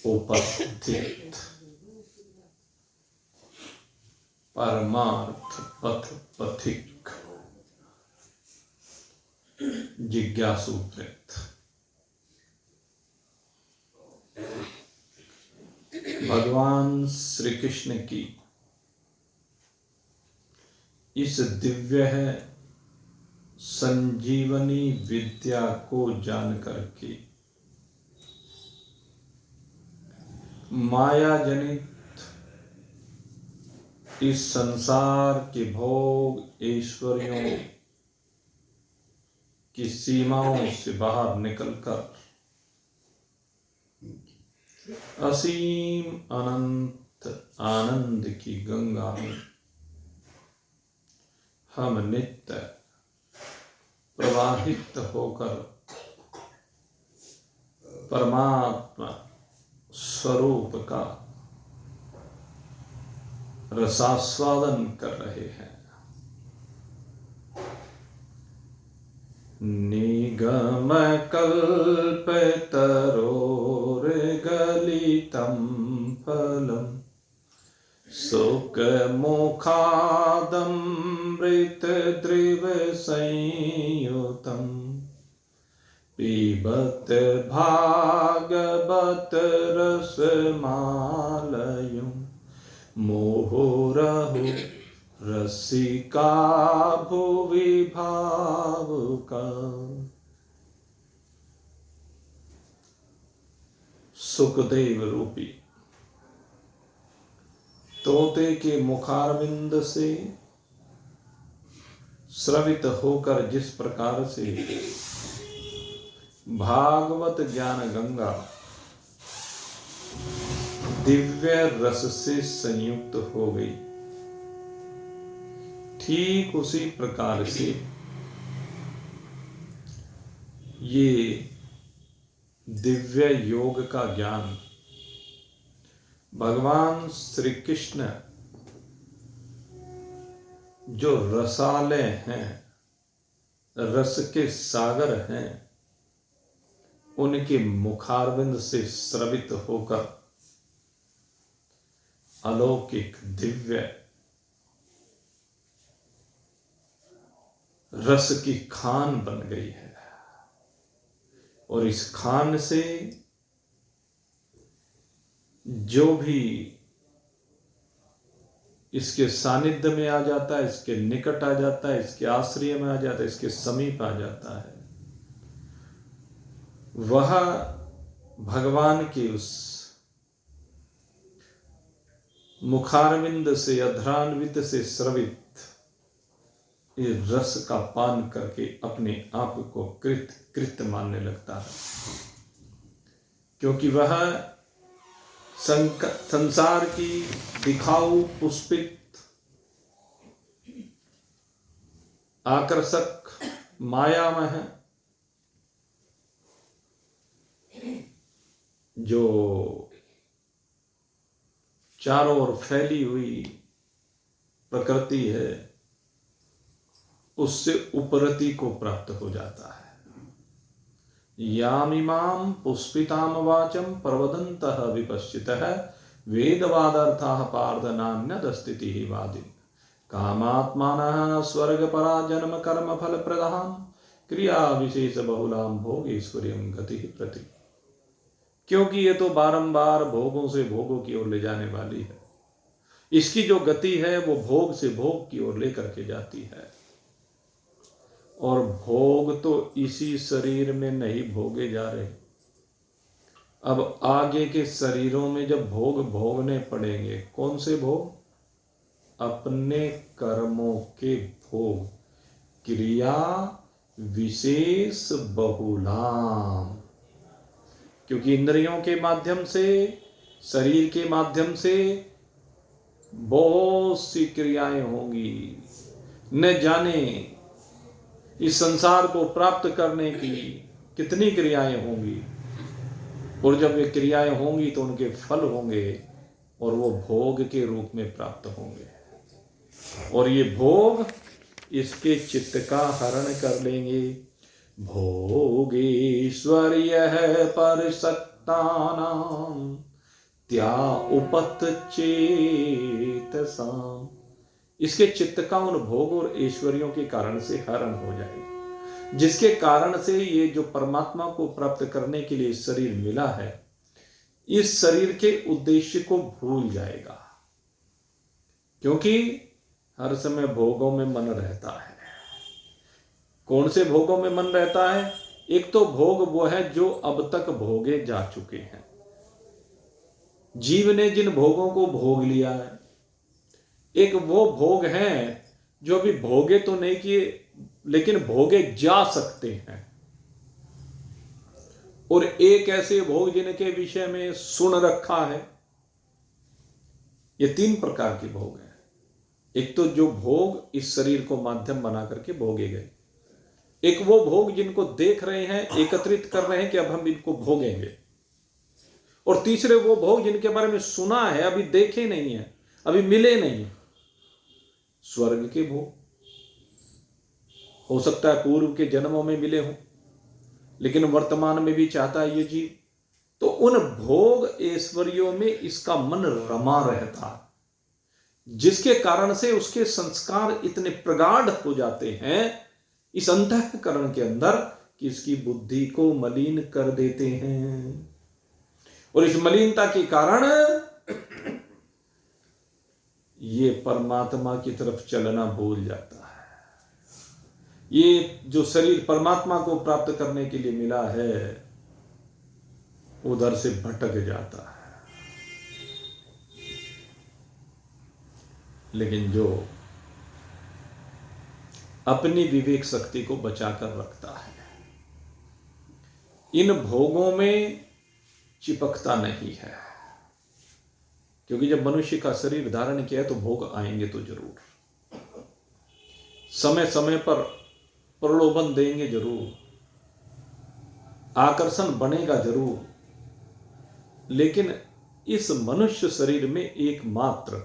उपस्थित परमार्थ पथ पथिक जिज्ञासु वृत्त। भगवान श्री कृष्ण की इस दिव्य है संजीवनी विद्या को जान करके माया जनित इस संसार के भोग ऐश्वर्यों की सीमाओं से बाहर निकलकर असीम अनंत आनंद की गंगा में हम नित्य प्रवाहित होकर परमात्मा स्वरूप का रसास्वादन कर रहे हैं। निगम कल्पतरोर्गलितं फलम् सुखमुखादमृतद्रवसंयुतं पिबत भागवत रसमालयं मुहुरहु रसिका भुवि भावुका। सुखदेव रूपी तोते के मुखारविंद से स्रवित होकर जिस प्रकार से भागवत ज्ञान गंगा दिव्य रस से संयुक्त हो गई, ठीक उसी प्रकार से ये दिव्य योग का ज्ञान भगवान श्री कृष्ण जो रसालय हैं, रस के सागर हैं, उनके मुखारविंद से स्रवित होकर अलौकिक दिव्य रस की खान बन गई है। और इस खान से जो भी इसके सानिध्य में आ जाता है, इसके निकट आ जाता है, इसके आश्रय में आ जाता है, इसके समीप आ जाता है, वह भगवान के उस मुखारविंद से अधरान्वित से स्रवित इस रस का पान करके अपने आप को कृत मानने लगता है, क्योंकि वह संसार की दिखाऊ पुष्पित आकर्षक माया में है, जो चारों ओर फैली हुई प्रकृति है, उससे उपरति को प्राप्त हो जाता है। यामिमां पुष्पिताम वाचम प्रवदन्तः विपश्चितः वेदवादर्थाः पार्थ नान्यदस्तितिः वादिन् कामात्मानः स्वर्गपरा जन्म कर्म फल प्रदां क्रिया विशेष बहुलां भोगेश्वर्यं गतिः प्रति। क्योंकि ये तो बारंबार भोगों से भोगों की ओर ले जाने वाली है। इसकी जो गति है वो भोग से भोग की ओर लेकर के जाती है, और भोग तो इसी शरीर में नहीं भोगे जा रहे, अब आगे के शरीरों में जब भोग भोगने पड़ेंगे। कौन से भोग? अपने कर्मों के भोग, क्रिया विशेष बहुलाम। क्योंकि इंद्रियों के माध्यम से, शरीर के माध्यम से बहुत सी क्रियाएं होंगी, न जाने इस संसार को प्राप्त करने की कितनी क्रियाएं होंगी। और जब वे क्रियाएं होंगी तो उनके फल होंगे और वो भोग के रूप में प्राप्त होंगे, और ये भोग इसके चित्त का हरण कर लेंगे। भोगेश्वर्य है परसक्तानां त्या उपत चेतसाम, इसके चित्त का उन भोग और ऐश्वर्यों के कारण से हरण हो जाएगा, जिसके कारण से ये जो परमात्मा को प्राप्त करने के लिए शरीर मिला है, इस शरीर के उद्देश्य को भूल जाएगा, क्योंकि हर समय भोगों में मन रहता है। कौन से भोगों में मन रहता है? एक तो भोग वो है जो अब तक भोगे जा चुके हैं, जीव ने जिन भोगों को भोग लिया है। एक वो भोग हैं जो अभी भोगे तो नहीं किए, लेकिन भोगे जा सकते हैं। और एक ऐसे भोग जिनके विषय में सुन रखा है। ये 3 प्रकार के भोग हैं। एक तो जो भोग इस शरीर को माध्यम बना करके भोगे गए, एक वो भोग जिनको देख रहे हैं, एकत्रित कर रहे हैं कि अब हम इनको भोगेंगे, और तीसरे वो भोग जिनके बारे में सुना है, अभी देखे नहीं है, अभी मिले नहीं है। स्वर्ग के भोग हो सकता है पूर्व के जन्मों में मिले हों, लेकिन वर्तमान में भी चाहता है ये जीव, तो उन भोग ऐश्वर्यों में इसका मन रमा रहता है, जिसके कारण से उसके संस्कार इतने प्रगाढ़ हो जाते हैं इस अंतःकरण के अंदर कि इसकी बुद्धि को मलिन कर देते हैं। और इस मलिनता के कारण ये परमात्मा की तरफ चलना भूल जाता है। ये जो शरीर परमात्मा को प्राप्त करने के लिए मिला है, उधर से भटक जाता है। लेकिन जो अपनी विवेक शक्ति को बचाकर रखता है, इन भोगों में चिपकता नहीं है, क्योंकि जब मनुष्य का शरीर धारण किया है तो भोग आएंगे तो जरूर, समय समय पर प्रलोभन देंगे जरूर, आकर्षण बनेगा जरूर, लेकिन इस मनुष्य शरीर में एकमात्र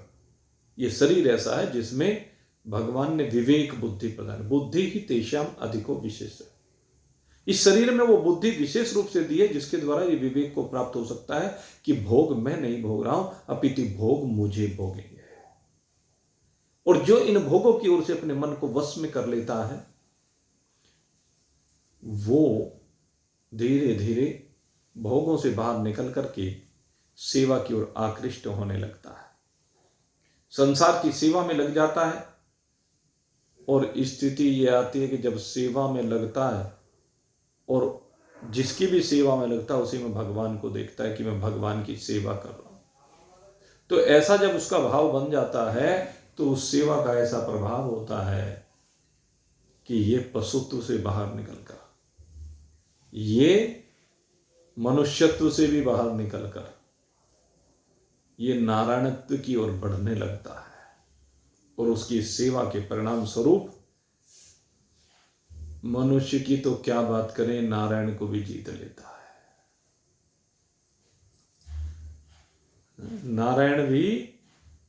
ये शरीर ऐसा है जिसमें भगवान ने विवेक बुद्धि प्रदान, बुद्धि ही तेषाम अधिको विशेष है। इस शरीर में वो बुद्धि विशेष रूप से दी है जिसके द्वारा ये विवेक को प्राप्त हो सकता है कि भोग मैं नहीं भोग रहा हूं, अपितु भोग मुझे भोगेंगे। और जो इन भोगों की ओर से अपने मन को वश में कर लेता है, वो धीरे धीरे भोगों से बाहर निकल करके सेवा की ओर आकृष्ट होने लगता है, संसार की सेवा में लग जाता है। और स्थिति यह आती है कि जब सेवा में लगता है और जिसकी भी सेवा में लगता है उसी में भगवान को देखता है कि मैं भगवान की सेवा कर रहा हूं, तो ऐसा जब उसका भाव बन जाता है तो उस सेवा का ऐसा प्रभाव होता है कि ये पशुत्व से बाहर निकलकर, ये मनुष्यत्व से भी बाहर निकलकर ये नारायणत्व की ओर बढ़ने लगता है। और उसकी सेवा के परिणाम स्वरूप मनुष्य की तो क्या बात करें, नारायण को भी जीत लेता है। नारायण भी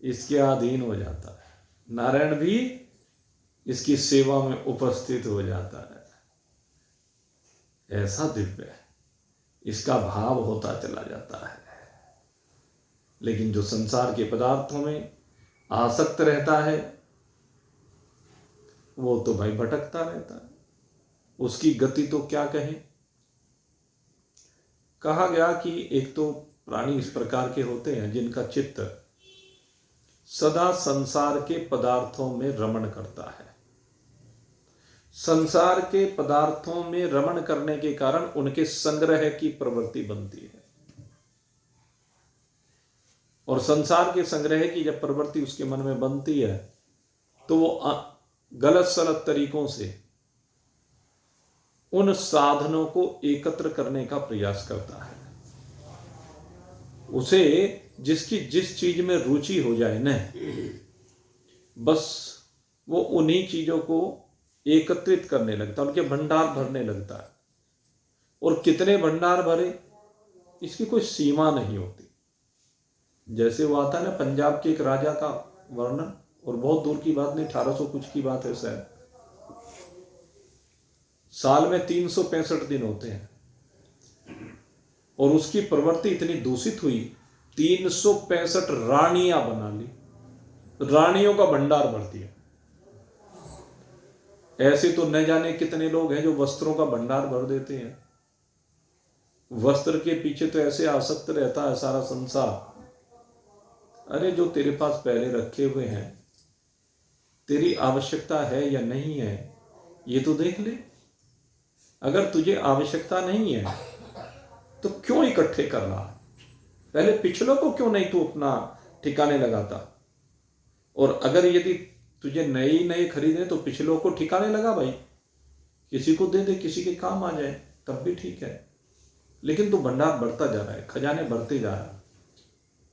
इसके अधीन हो जाता है, नारायण भी इसकी सेवा में उपस्थित हो जाता है। ऐसा दिव्य इसका भाव होता चला जाता है। लेकिन जो संसार के पदार्थों में आसक्त रहता है वो तो भाई भटकता रहता है, उसकी गति तो क्या कहें। कहा गया कि एक तो प्राणी इस प्रकार के होते हैं जिनका चित्त सदा संसार के पदार्थों में रमण करता है। संसार के पदार्थों में रमण करने के कारण उनके संग्रह की प्रवृत्ति बनती है, और संसार के संग्रह की जब प्रवृत्ति उसके मन में बनती है तो वो गलत सलत तरीकों से उन साधनों को एकत्र करने का प्रयास करता है। उसे जिसकी जिस चीज में रुचि हो जाए न, बस वो उन्हीं चीजों को एकत्रित करने लगता है, उनके भंडार भरने लगता है। और कितने भंडार भरे इसकी कोई सीमा नहीं होती। जैसे वो आता है ना पंजाब के एक राजा का वर्णन, और बहुत दूर की बात नहीं, 1800 कुछ की बात है शायद, साल में 365 दिन होते हैं, और उसकी प्रवृत्ति इतनी दूषित हुई 365 रानियां बना ली, रानियों का भंडार भर दिया। ऐसे तो न जाने कितने लोग हैं जो वस्त्रों का भंडार भर देते हैं। वस्त्र के पीछे तो ऐसे आसक्त रहता है सारा संसार। अरे जो तेरे पास पहले रखे हुए हैं, तेरी आवश्यकता है या नहीं है ये तो देख ले। अगर तुझे आवश्यकता नहीं है तो क्यों इकट्ठे कर रहा है? पहले पिछलों को क्यों नहीं तू अपना ठिकाने लगाता? और अगर यदि तुझे नए नए खरीदे तो पिछलों को ठिकाने लगा भाई, किसी को दे दे, किसी के काम आ जाए, तब भी ठीक है। लेकिन तू भंडार बढ़ता जा रहा है, खजाने बढ़ते जा रहा है।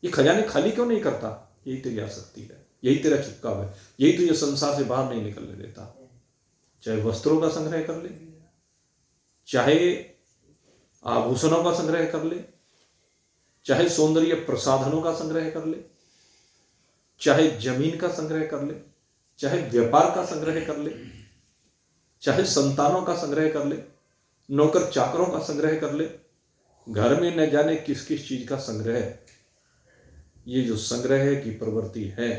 ये खजाने खाली क्यों नहीं करता? यही तेरी आसक्ति है, यही तेरा चिपकाव है, यही तुझे संसार से बाहर नहीं निकलने देता। चाहे वस्त्रों का संग्रह कर ले, चाहे आभूषणों का संग्रह कर ले, चाहे सौंदर्य प्रसाधनों का संग्रह कर ले, चाहे जमीन का संग्रह कर ले, चाहे व्यापार का संग्रह कर ले, चाहे संतानों का संग्रह कर ले, नौकर चाकरों का संग्रह कर ले, घर में न जाने किस किस चीज का संग्रह है। ये जो संग्रह की प्रवृत्ति है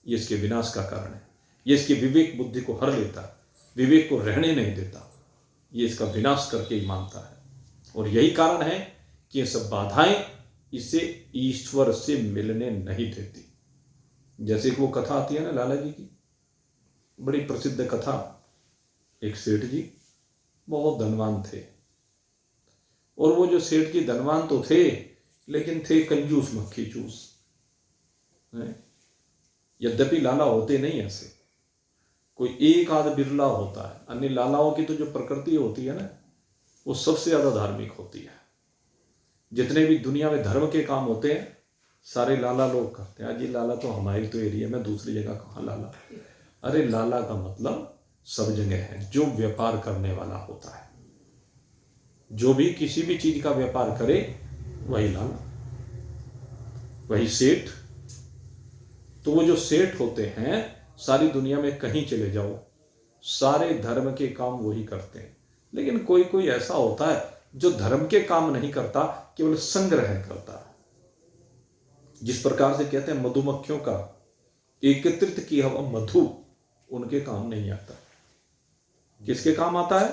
ये इसके विनाश का कारण है। ये इसकी विवेक बुद्धि को हर लेता है, विवेक को रहने नहीं देता, ये इसका विनाश करके ही मानता है। और यही कारण है कि ये सब बाधाएं इसे ईश्वर से मिलने नहीं देती। जैसे कि वो कथा आती है ना लाला जी की, बड़ी प्रसिद्ध कथा। एक सेठ जी बहुत धनवान थे, और वो जो सेठ जी धनवान तो थे लेकिन थे कंजूस मक्खी चूस। यद्यपि लाला होते नहीं ऐसे, कोई एक आध बिरला होता है। अन्य लालाओं की तो जो प्रकृति होती है ना वो सबसे ज्यादा धार्मिक होती है। जितने भी दुनिया में धर्म के काम होते हैं सारे लाला लोग करते हैं। जी लाला तो हमारे तो एरिया में, दूसरी जगह कहाँ लाला? अरे लाला का मतलब सब जगह है, जो व्यापार करने वाला होता है, जो भी किसी भी चीज का व्यापार करे वही लाला, वही सेठ। तो वो जो सेठ होते हैं सारी दुनिया में कहीं चले जाओ सारे धर्म के काम वही करते हैं। लेकिन कोई कोई ऐसा होता है जो धर्म के काम नहीं करता, केवल संग्रह करता है। जिस प्रकार से कहते हैं मधुमक्खियों का एकत्रित किया हुआ मधु उनके काम नहीं आता। किसके काम आता है?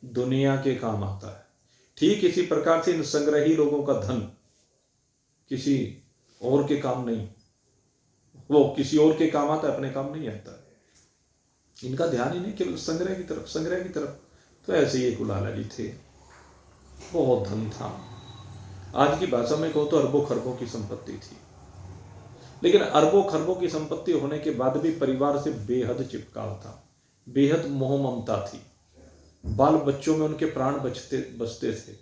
दुनिया के काम आता है। ठीक इसी प्रकार से इन संग्रही लोगों का धन किसी और के काम नहीं, वो किसी और के काम आता है, अपने काम नहीं आता। इनका ध्यान ही नहीं केवल संग्रह की तरफ, संग्रह की तरफ। तो ऐसे ही एक लाला जी थे, बहुत धन था। आज की भाषा में कहो तो अरबों खरबों की संपत्ति थी। लेकिन अरबों खरबों की संपत्ति होने के बाद भी परिवार से बेहद चिपकाव था, बेहद मोह ममता थी। बाल बच्चों में उनके प्राण बसते थे।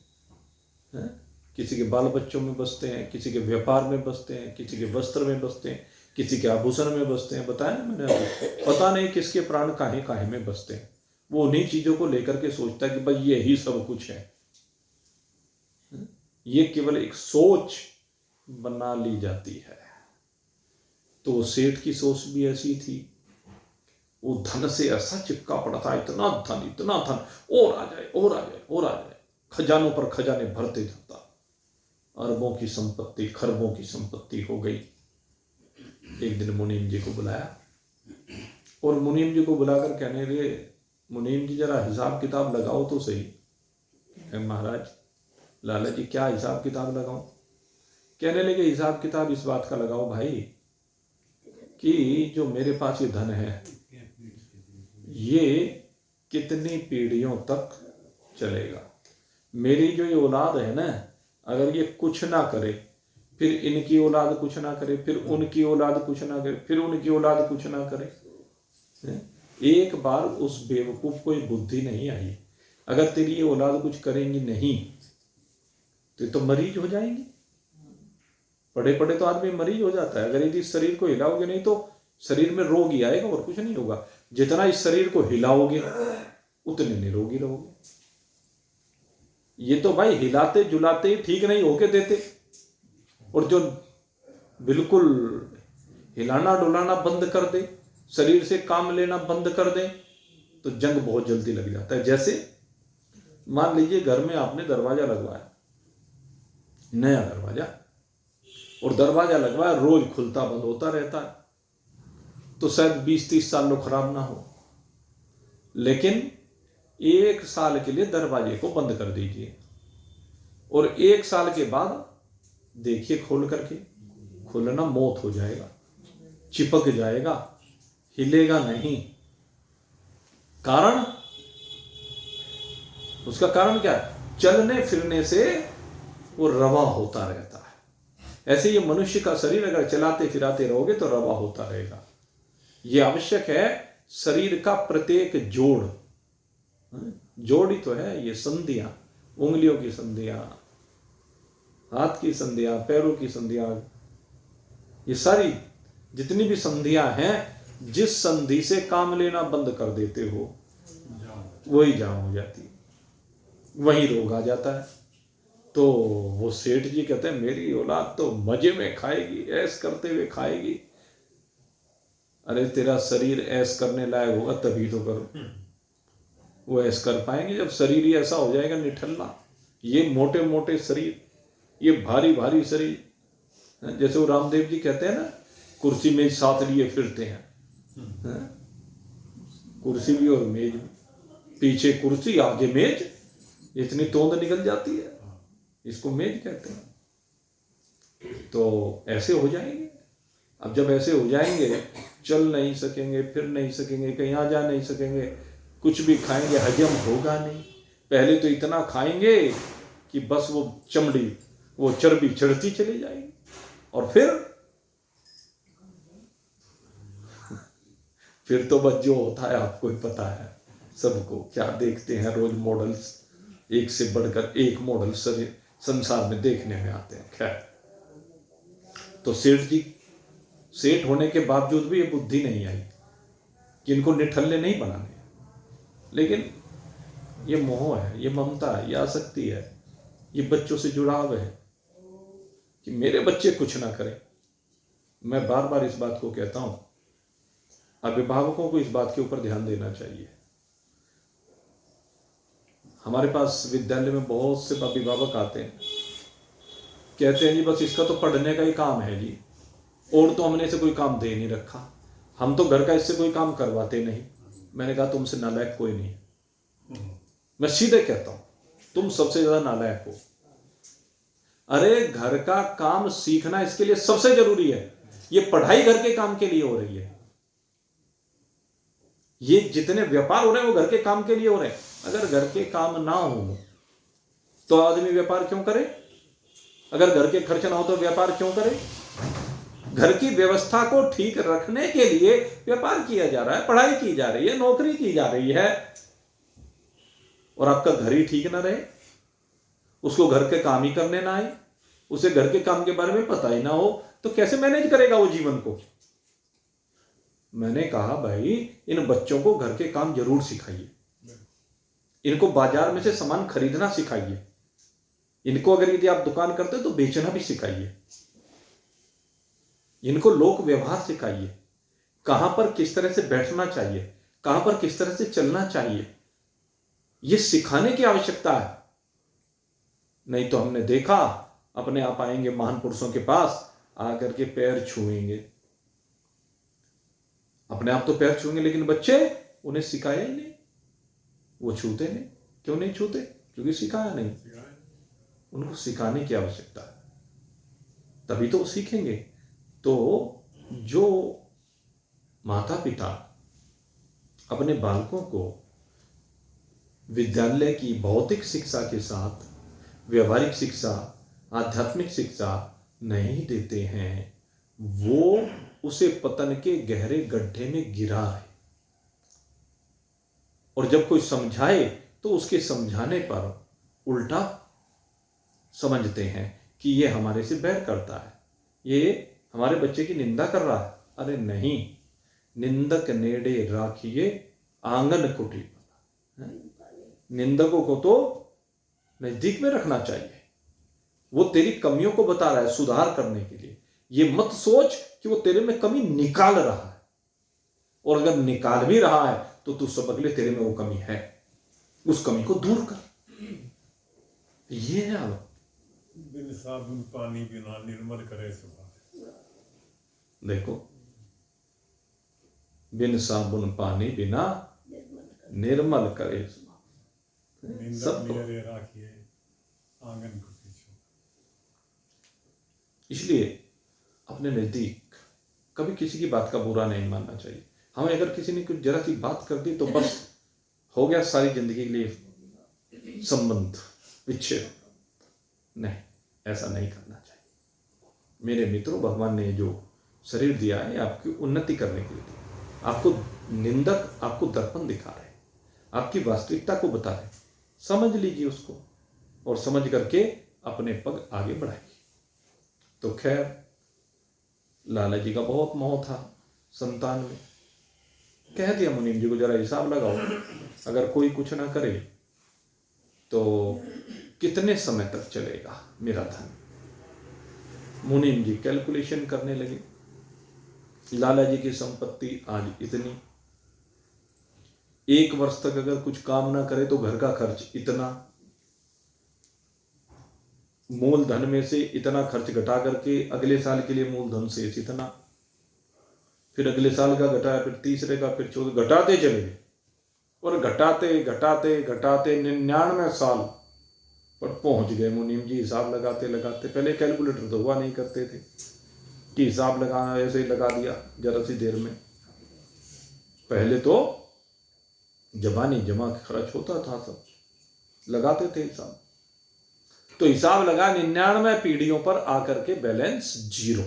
किसी के बाल बच्चों में बसते हैं, किसी के व्यापार में बसते हैं, किसी के वस्त्र में बसते हैं, किसी के आभूषण में बसते हैं। बताया ना मैंने अभी, पता नहीं किसके प्राण काहे काहे में बसते हैं। वो उन्हीं चीजों को लेकर के सोचता है कि भाई यही सब कुछ है। ये केवल एक सोच बना ली जाती है। तो सेठ की सोच भी ऐसी थी। वो धन से ऐसा चिपका पड़ा था, इतना धन, इतना धन, और आ जाए और आ जाए और आ जाए, खजानों पर खजाने भरते जाता। अरबों की संपत्ति, खरबों की संपत्ति हो गई। एक दिन मुनीम जी को बुलाया, और मुनीम जी को बुलाकर कहने लगे, मुनीम जी जरा हिसाब किताब लगाओ तो सही। महाराज लाला जी क्या हिसाब किताब लगाऊं? कहने लगे हिसाब किताब इस बात का लगाओ भाई कि जो मेरे पास ये धन है ये कितनी पीढ़ियों तक चलेगा। मेरी जो ये औलाद है ना, अगर ये कुछ ना करे, फिर इनकी औलाद कुछ ना करे, फिर उनकी औलाद कुछ ना करे, फिर उनकी औलाद कुछ ना करे। एक बार उस बेवकूफ को ये बुद्धि नहीं आई, अगर तेरी ये औलाद कुछ करेंगी नहीं तो मरीज हो जाएंगी। पढ़े पढ़े तो आदमी मरीज हो जाता है। अगर यदि शरीर को हिलाओगे नहीं तो शरीर में रोग ही आएगा और कुछ नहीं होगा। जितना इस शरीर को हिलाओगे उतने निरोगी रहोगे। ये तो भाई हिलाते जुलाते ही ठीक नहीं होके देते, और जो बिल्कुल हिलाना डुलाना बंद कर दे, शरीर से काम लेना बंद कर दे, तो जंग बहुत जल्दी लग जाता है। जैसे मान लीजिए घर में आपने दरवाजा लगवाया, नया दरवाजा, और दरवाजा लगवा है, रोज खुलता बंद होता रहता है, तो शायद 20-30 साल लो खराब ना हो, लेकिन 1 साल के लिए दरवाजे को बंद कर दीजिए और 1 साल के बाद देखिए खोल करके, खुलना मौत हो जाएगा, चिपक जाएगा, हिलेगा नहीं। कारण, उसका कारण क्या है? चलने फिरने से वो रवा होता रहता है। ऐसे ये मनुष्य का शरीर अगर चलाते फिराते रहोगे तो रवा होता रहेगा। ये आवश्यक है शरीर का प्रत्येक जोड़, जोड़ ही तो है ये संधियां, उंगलियों की संधियां, हाथ की संधियां, पैरों की संधियां, ये सारी जितनी भी संधियां हैं, जिस संधि से काम लेना बंद कर देते हो वही जाम हो जाती है, वही रोग आ जाता है। तो वो सेठ जी कहते हैं मेरी औलाद तो मजे में खाएगी, ऐश करते हुए खाएगी। अरे तेरा शरीर ऐश करने लायक होगा तभी तो करो। वो ऐश कर पाएंगे जब शरीर ही ऐसा हो जाएगा निठल्ला, ये मोटे मोटे शरीर, ये भारी भारी शरीर। जैसे वो रामदेव जी कहते हैं ना, कुर्सी मेज साथ लिए फिरते हैं, कुर्सी भी और मेज भी, पीछे कुर्सी आगे मेज, इतनी तोंद निकल जाती है, इसको मेज कहते हैं। तो ऐसे हो जाएंगे। अब जब ऐसे हो जाएंगे, चल नहीं सकेंगे, फिर नहीं सकेंगे, कहीं आ जा नहीं सकेंगे, कुछ भी खाएंगे हजम होगा नहीं। पहले तो इतना खाएंगे कि बस वो चमड़ी, वो चर्बी चढ़ती चली जाएगी, और फिर तो बस जो होता है आपको ही पता है, सबको क्या देखते हैं रोज मॉडल्स, एक से बढ़कर एक मॉडल संसार में देखने में आते हैं। खैर, तो सेठ जी, सेठ होने के बावजूद भी ये बुद्धि नहीं आई कि इनको निठल्ले नहीं बनाने, लेकिन ये मोह है, ये ममता है, ये आसक्ति है, ये बच्चों से जुड़ाव है कि मेरे बच्चे कुछ ना करें। मैं बार बार इस बात को कहता हूं, अभिभावकों को इस बात के ऊपर ध्यान देना चाहिए। हमारे पास विद्यालय में बहुत से अभिभावक आते हैं, कहते हैं जी बस इसका तो पढ़ने का ही काम है जी, और तो हमने इसे कोई काम दे नहीं रखा, हम तो घर का इससे कोई काम करवाते नहीं। मैंने कहा तुमसे नालायक कोई नहीं, मैं सीधे कहता हूं, तुम सबसे ज्यादा नालायक हो। अरे घर का काम सीखना इसके लिए सबसे जरूरी है। ये पढ़ाई घर के काम के लिए हो रही है, ये जितने व्यापार हो रहे हैं वो घर के काम के लिए हो रहे हैं। अगर घर के काम ना हो तो आदमी व्यापार क्यों करे? अगर घर के खर्च ना हो तो व्यापार क्यों करे? घर की व्यवस्था को ठीक रखने के लिए व्यापार किया जा रहा है, पढ़ाई की जा रही है, नौकरी की जा रही है। और आपका घर ही ठीक ना रहे, उसको घर के काम ही करने ना आए, उसे घर के काम के बारे में पता ही ना हो, तो कैसे मैनेज करेगा वो जीवन को? मैंने कहा भाई इन बच्चों को घर के काम जरूर सिखाइए, इनको बाजार में से सामान खरीदना सिखाइए, इनको अगर यदि आप दुकान करते हो तो बेचना भी सिखाइए, इनको लोक व्यवहार सिखाइए, कहां पर किस तरह से बैठना चाहिए, कहां पर किस तरह से चलना चाहिए, यह सिखाने की आवश्यकता है। नहीं तो हमने देखा अपने आप आएंगे महान पुरुषों के पास, आकर के पैर छुएंगे, अपने आप तो पैर छूएंगे, लेकिन बच्चे उन्हें सिखाया ही नहीं, वो छूते नहीं। क्यों नहीं छूते? क्योंकि सिखाया नहीं। उनको सिखाने की आवश्यकता है, तभी तो वो सीखेंगे। तो जो माता पिता अपने बालकों को विद्यालय की भौतिक शिक्षा के साथ व्यवहारिक शिक्षा, आध्यात्मिक शिक्षा नहीं देते हैं, वो उसे पतन के गहरे गड्ढे में गिरा है। और जब कोई समझाए तो उसके समझाने पर उल्टा समझते हैं कि ये हमारे से बैर करता है, ये हमारे बच्चे की निंदा कर रहा है। अरे नहीं, निंदक नेड़े राखिए आंगन कुटी, निंदकों को तो नजदीक में रखना चाहिए। वो तेरी कमियों को बता रहा है सुधार करने के लिए। ये मत सोच कि वो तेरे में कमी निकाल रहा है, और अगर निकाल भी रहा है तो तू समझ ले तेरे में वो कमी है, उस कमी को दूर कर। ये है साबुन पानी बिना निर्मल करे सुबह। देखो, बिन साबुन पानी बिना निर्मल करे सब तो। राखिए आंगन को पीछे। इसलिए अपने नजदीक कभी किसी की बात का बुरा नहीं मानना चाहिए। हमें अगर किसी ने कुछ जरा सी बात कर दी तो बस हो गया, सारी जिंदगी के लिए संबंध विच्छेद। नहीं, ऐसा नहीं करना चाहिए। मेरे मित्रों, भगवान ने जो शरीर दिया है आपकी उन्नति करने के लिए दिया। आपको निंदक आपको दर्पण दिखा रहे, आपकी वास्तविकता को बता रहे, समझ लीजिए उसको और समझ करके अपने पग आगे बढ़ाइए। तो खैर, लाला जी का बहुत मोह था संतान में। कह दिया मुनीम जी को, जरा हिसाब लगाओ, अगर कोई कुछ ना करे तो कितने समय तक चलेगा मेरा धन। मुनीम जी कैलकुलेशन करने लगे। लाला जी की संपत्ति आज इतनी, 1 वर्ष तक अगर कुछ काम ना करे तो घर का खर्च इतना, मूलधन में से इतना खर्च घटा करके अगले साल के लिए मूलधन से इतना, फिर अगले साल का घटाया, फिर तीसरे का, फिर चौथे, घटाते चले गए। और घटाते घटाते घटाते 99 साल पर पहुंच गए मुनीम जी। हिसाब लगाते लगाते, पहले कैलकुलेटर तो हुआ नहीं करते थे कि हिसाब लगाना, ऐसे ही लगा दिया जरा सी देर में। पहले तो जबानी जमा खर्च होता था, सब लगाते थे हिसाब। तो हिसाब लगा 99 पीढ़ियों पर आकर के बैलेंस 0।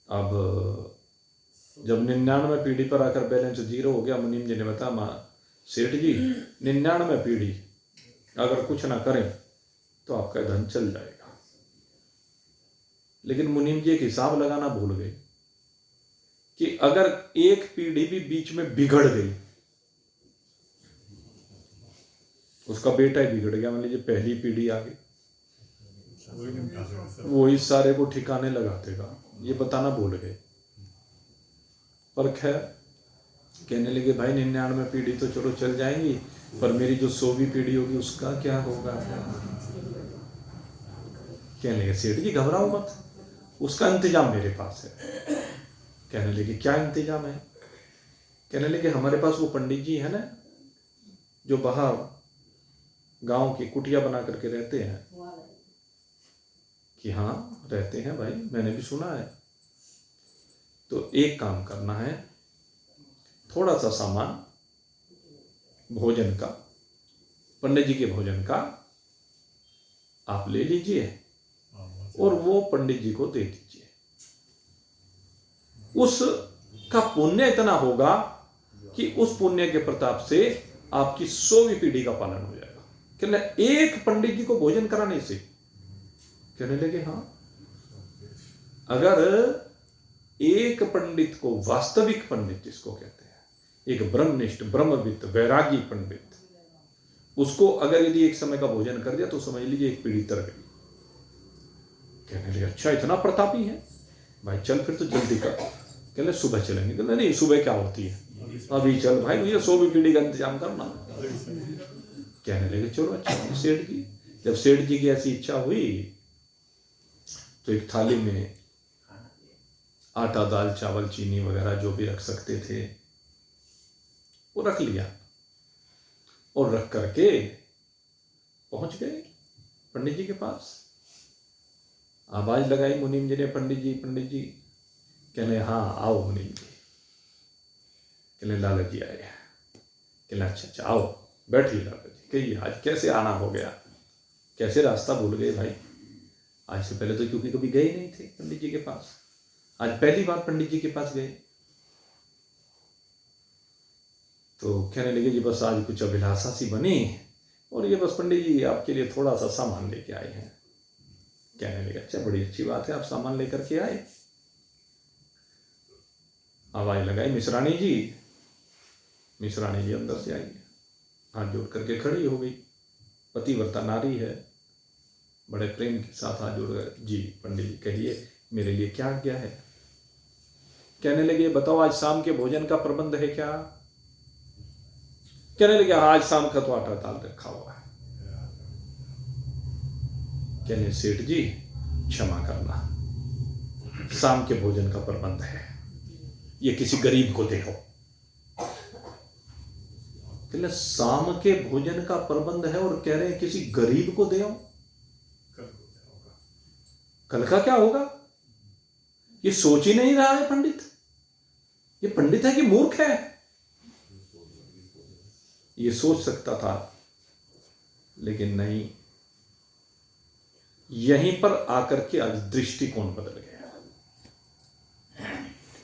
अब जब 99 पीढ़ी पर आकर बैलेंस 0 हो गया, मुनीम जी ने बताया, सेठ जी 99 पीढ़ी अगर कुछ ना करें तो आपका धन चल जाएगा। लेकिन मुनीम जी एक हिसाब लगाना भूल गए कि अगर एक पीढ़ी भी बीच में बिगड़ गई, उसका बेटा ही बिगड़ गया, मान लीजिए पहली पीढ़ी आ गई, वो इस सारे को ठिकाने लगा देगा, ये बताना भूल गए। पर खैर, कहने लगे भाई 99 पीढ़ी तो चलो चल जाएंगी, पर मेरी जो 100वीं पीढ़ी होगी उसका क्या होगा। कहने लगे सेठ जी घबराओ मत, उसका इंतजाम मेरे पास है। कहने लगे क्या इंतजाम है। कहने लगे हमारे पास वो पंडित जी है ना, जो बाहर गांव की कुटिया बना करके रहते हैं। कि हाँ रहते हैं भाई, मैंने भी सुना है। तो एक काम करना है, थोड़ा सा सामान भोजन का, पंडित जी के भोजन का आप ले लीजिए और वो पंडित जी को दे दीजिए। उसका पुण्य इतना होगा कि उस पुण्य के प्रताप से आपकी 100वीं पीढ़ी का पालन हो जाएगा। कहने एक पंडित जी को भोजन कराने से। कहने लगे हाँ, अगर एक पंडित को, वास्तविक पंडित जिसको कहते हैं, एक ब्रह्मनिष्ठ ब्रह्मविद वैरागी पंडित, उसको अगर यदि एक समय का भोजन कर दिया तो समझ लीजिए एक पीढ़ी तर गई। कहने लगे अच्छा इतना प्रतापी है भाई, चल फिर तो जल्दी कर। कहने सुबह चलेंगे। कहने नहीं, सुबह क्या होती है, अभी चल भाई, मुझे 100वीं पीढ़ी का इंतजाम करना। कहने लगे चलो अच्छा। सेठ जी, जब सेठ जी की ऐसी इच्छा हुई तो एक थाली में आटा दाल चावल चीनी वगैरह जो भी रख सकते थे वो रख लिया और रख करके पहुंच गए पंडित जी के पास। आवाज लगाई मुनीम जी ने, पंडित जी पंडित जी। कहने हाँ आओ मुनीम जी। कहने लाला जी आए। कहने अच्छा अच्छा आओ बैठिए लाला जी। कहिए आज कैसे आना हो गया, कैसे रास्ता भूल गए भाई। आज से पहले तो क्योंकि कभी गए नहीं थे पंडित जी के पास, आज पहली बार पंडित जी के पास गए। तो कहने लगे जी बस आज कुछ अभिलाषा सी बनी और ये बस पंडित जी आपके लिए थोड़ा सा सामान लेके आए हैं। कहने लगे अच्छा बड़ी अच्छी बात है, आप सामान लेकर के आए। आवाज लगाई मिश्राणी जी। मिश्राणी जी अंदर से आई, हाथ जोड़ करके खड़ी हो गई। पतिव्रता नारी है, बड़े प्रेम के साथ हाथ जोड़ कर जी पंडित जी कहिए मेरे लिए क्या आज्ञा है। कहने लगे बताओ आज शाम के भोजन का प्रबंध है क्या। कहने लगे आज शाम का तो आटा दाल रखा हुआ है। कहने सेठ जी क्षमा करना, शाम के भोजन का प्रबंध है, ये किसी गरीब को दे हो। कहने शाम के भोजन का प्रबंध है और कह रहे हैं किसी गरीब को दे हो, कल का क्या होगा? ये सोच ही नहीं रहा है पंडित। ये पंडित है कि मूर्ख है? ये सोच सकता था, लेकिन नहीं। यहीं पर आकर के आज दृष्टिकोण बदल गया।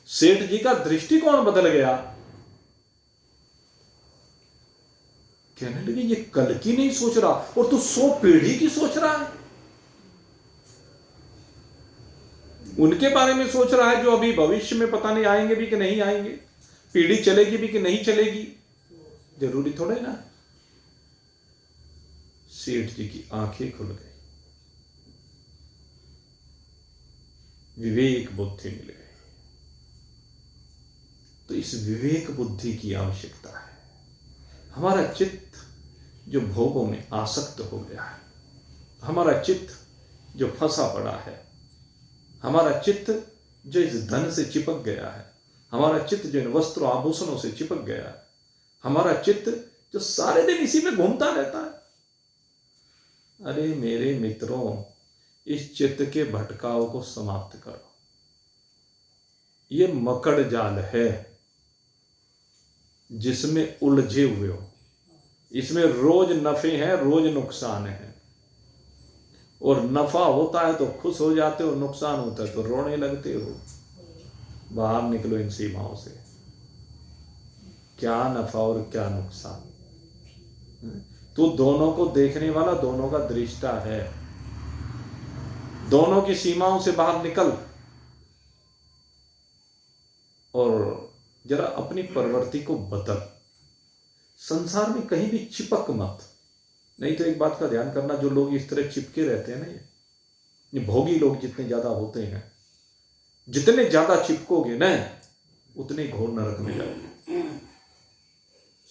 सेठ जी का दृष्टिकोण बदल गया। कहने लगे ये कल की नहीं सोच रहा और तू 100 पीढ़ी की सोच रहा है। उनके बारे में सोच रहा है जो अभी भविष्य में पता नहीं आएंगे भी कि नहीं आएंगे, पीढ़ी चलेगी भी कि नहीं चलेगी, जरूरी थोड़े ना। सेठ जी की आंखें खुल गई, विवेक बुद्धि मिल गई। तो इस विवेक बुद्धि की आवश्यकता है। हमारा चित्त जो भोगों में आसक्त हो गया है, हमारा चित्त जो फंसा पड़ा है, हमारा चित्त जो इस धन से चिपक गया है, हमारा चित्त जो इन वस्त्र आभूषणों से चिपक गया है, हमारा चित्त जो सारे दिन इसी में घूमता रहता है। अरे मेरे मित्रों, इस चित्त के भटकाव को समाप्त करो। ये मकड़ जाल है जिसमें उलझे हुए हो। इसमें रोज नफे हैं, रोज नुकसान है। और नफा होता है तो खुश हो जाते हो, नुकसान होता है तो रोने लगते हो। बाहर निकलो इन सीमाओं से। क्या नफा और क्या नुकसान? तू दोनों को देखने वाला, दोनों का दृष्टा है। दोनों की सीमाओं से बाहर निकल और जरा अपनी प्रवृत्ति को बदल। संसार में कहीं भी चिपक मत। नहीं तो एक बात का ध्यान करना, जो लोग इस तरह चिपके रहते हैं ना, ये भोगी लोग जितने ज्यादा होते हैं, जितने ज्यादा चिपकोगे ना उतने घोर नरक में जाओगे।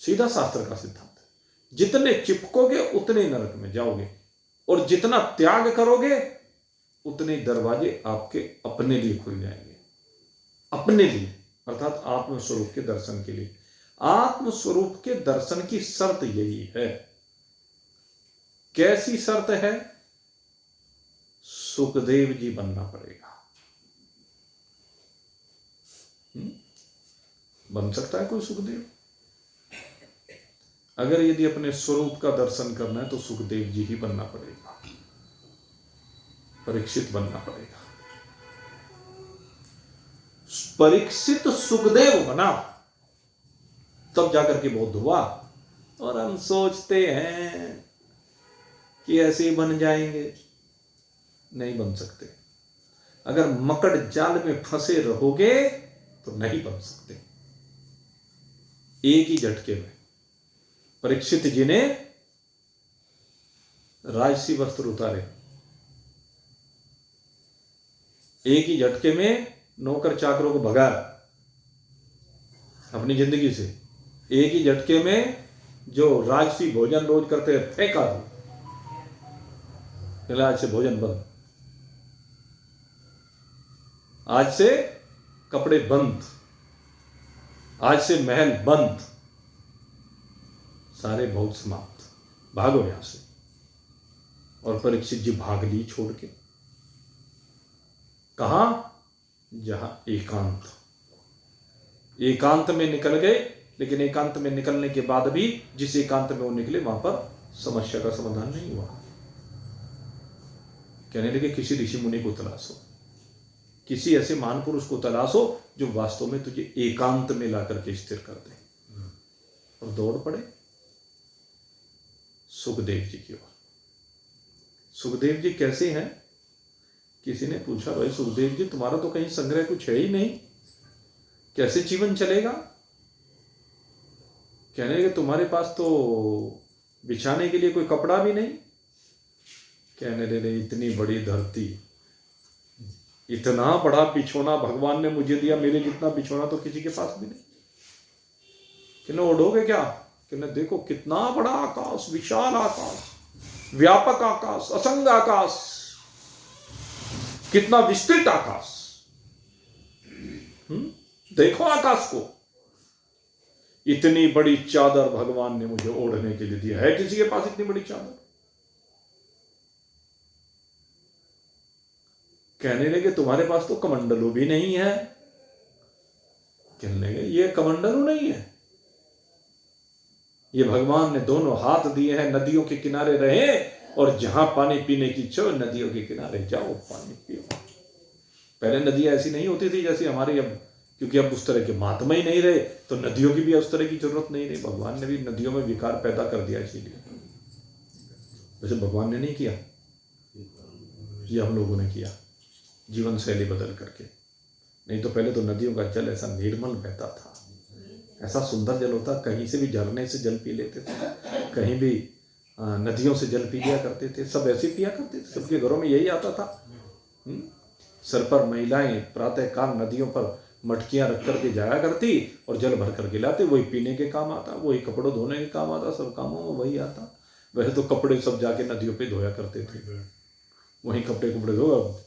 सीधा शास्त्र का सिद्धांत है। जितने चिपकोगे उतने नरक में जाओगे, और जितना त्याग करोगे उतने दरवाजे आपके अपने लिए खुल जाएंगे। अपने लिए अर्थात आत्मस्वरूप के दर्शन के लिए। आत्मस्वरूप के दर्शन की शर्त यही है। कैसी शर्त है? सुखदेव जी बनना पड़ेगा। बन सकता है कोई सुखदेव? अगर यदि अपने स्वरूप का दर्शन करना है तो सुखदेव जी ही बनना पड़ेगा, परीक्षित बनना पड़ेगा। परीक्षित सुखदेव बना तब जाकर के बौद्ध हुआ। और हम सोचते हैं कि ऐसे ही बन जाएंगे। नहीं बन सकते। अगर मकड़ जाल में फंसे रहोगे तो नहीं बन सकते। एक ही झटके में परीक्षित जी ने राजसी वस्त्र उतारे। एक ही झटके में नौकर चाकरों को भगाया अपनी जिंदगी से। एक ही झटके में जो राजसी भोजन रोज करते हैं फेंका दो। आज से भोजन बंद, आज से कपड़े बंद, आज से महल बंद, सारे भोग समाप्त, भागो यहां से। और परीक्षित जी भाग ली छोड़ के। कहां? जहां एकांत। एकांत में निकल गए, लेकिन एकांत में निकलने के बाद भी जिस एकांत में वो निकले वहां पर समस्या का समाधान नहीं हुआ। कहने लगे किसी ऋषि मुनि को तलाशो, किसी ऐसे महान पुरुष को तलाशो जो वास्तव में तुझे एकांत में लाकर के स्थिर कर दे। और दौड़ पड़े सुखदेव जी की ओर। सुखदेव जी कैसे हैं? किसी ने पूछा, भाई सुखदेव जी तुम्हारा तो कहीं संग्रह कुछ है ही नहीं, कैसे जीवन चलेगा? कहने लगे तुम्हारे पास तो बिछाने के लिए कोई कपड़ा भी नहीं। कहने लगे इतनी बड़ी धरती, इतना बड़ा बिछोना भगवान ने मुझे दिया, मेरे जितना बिछोना तो किसी के पास भी नहीं। कहने ओढ़ोगे क्या? कहने देखो कितना बड़ा आकाश, विशाल आकाश, व्यापक आकाश, असंग आकाश, कितना विस्तृत आकाश। देखो आकाश को, इतनी बड़ी चादर भगवान ने मुझे ओढ़ने के लिए दिया है। किसी के पास इतनी बड़ी चादर? कहने लगे तुम्हारे पास तो कमंडलू भी नहीं है। कहने लगे ये कमंडलू नहीं है, ये भगवान ने दोनों हाथ दिए हैं। नदियों के किनारे रहे और जहां पानी पीने की इच्छा, नदियों के किनारे जाओ, पानी पियो। पहले नदियां ऐसी नहीं होती थी जैसी हमारी अब, क्योंकि अब उस तरह के महात्मा ही नहीं रहे, तो नदियों की भी उस तरह की जरूरत नहीं रही। भगवान ने भी नदियों में विकार पैदा कर दिया इसीलिए। वैसे भगवान ने नहीं किया, ये हम लोगों ने किया जीवन शैली बदल करके। नहीं तो पहले तो नदियों का जल ऐसा निर्मल बहता था, ऐसा सुंदर जल होता, कहीं से भी झरने से जल पी लेते थे, कहीं भी नदियों से जल पी लिया करते थे। सब ऐसे पिया करते थे, सबके घरों में यही आता था। सर पर महिलाएं प्रातः काल नदियों पर मटकियां रख करके जाया करती और जल भर कर गिलाते। वही पीने के काम आता, वही कपड़ों धोने के काम आता, सब कामों में वही आता। वैसे तो कपड़े सब जाके नदियों पे धोया करते थे, वही कपड़े धो,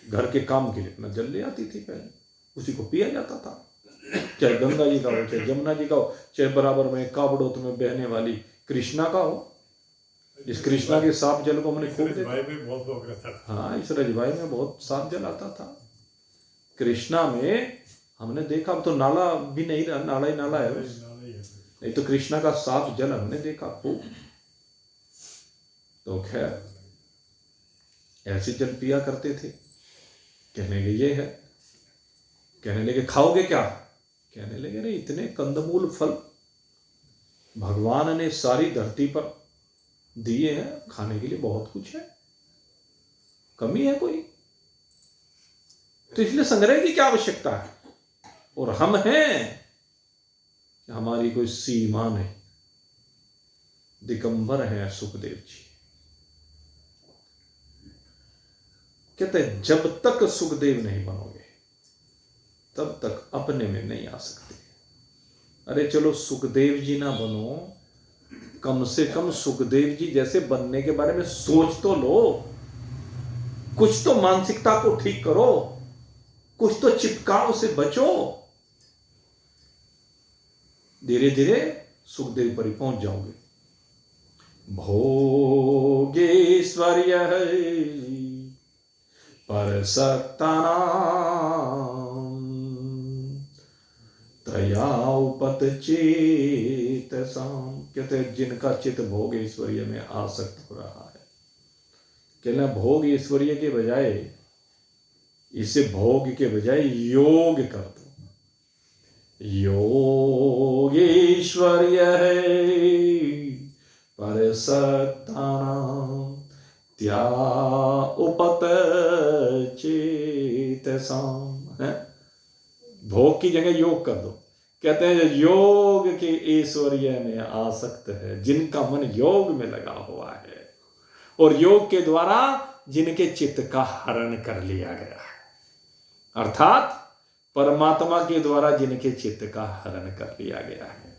घर के काम के लिए अपना जल ले आती थी पहले, उसी को पिया जाता था। चाहे गंगा जी का हो, चाहे जमुना जी का हो, चाहे बराबर में काबड़ोत में बहने वाली कृष्णा का हो। इस कृष्णा के साफ जल को हमने खूब देखा। हाँ, इस रजवाई में बहुत साफ जल आता था। कृष्णा में हमने देखा, अब तो नाला भी नहीं रहा, नाला ही नाला है बस। नहीं तो कृष्णा का साफ जल हमने देखा खूब। तो खैर ऐसे जल पिया करते थे। कहने लगे ये है, कहने लगे खाओगे क्या? कहने लगे रे इतने कंदमूल फल भगवान ने सारी धरती पर दिए हैं, खाने के लिए बहुत कुछ है, कमी है कोई? तो इसलिए संग्रह की क्या आवश्यकता है? और हम हैं, हमारी कोई सीमा नहीं। दिगंबर हैं सुखदेव जी। कहते हैं जब तक सुखदेव नहीं बनोगे तब तक अपने में नहीं आ सकते। अरे चलो सुखदेव जी ना बनो, कम से कम सुखदेव जी जैसे बनने के बारे में सोच तो लो। कुछ तो मानसिकता को ठीक करो, कुछ तो चिपकाव से बचो। धीरे धीरे सुखदेव पर ही पहुंच जाओगे। भोगेश्वर्य पर सक्तानाम तया उपत चेतसाम। कहते जिनका चित्त भोग ऐश्वर्य में आसक्त हो रहा है, कहना भोग ऐश्वर्य के बजाय, इसे भोग के बजाय योग कर दो। योगेश्वर्य पर सक्तानाम त्या उपत चेतसाम। भोग की जगह योग कर दो। कहते हैं जो योग के ऐश्वर्य में आसक्त है, जिनका मन योग में लगा हुआ है और योग के द्वारा जिनके चित्त का हरण कर लिया गया है, अर्थात परमात्मा के द्वारा जिनके चित्त का हरण कर लिया गया है,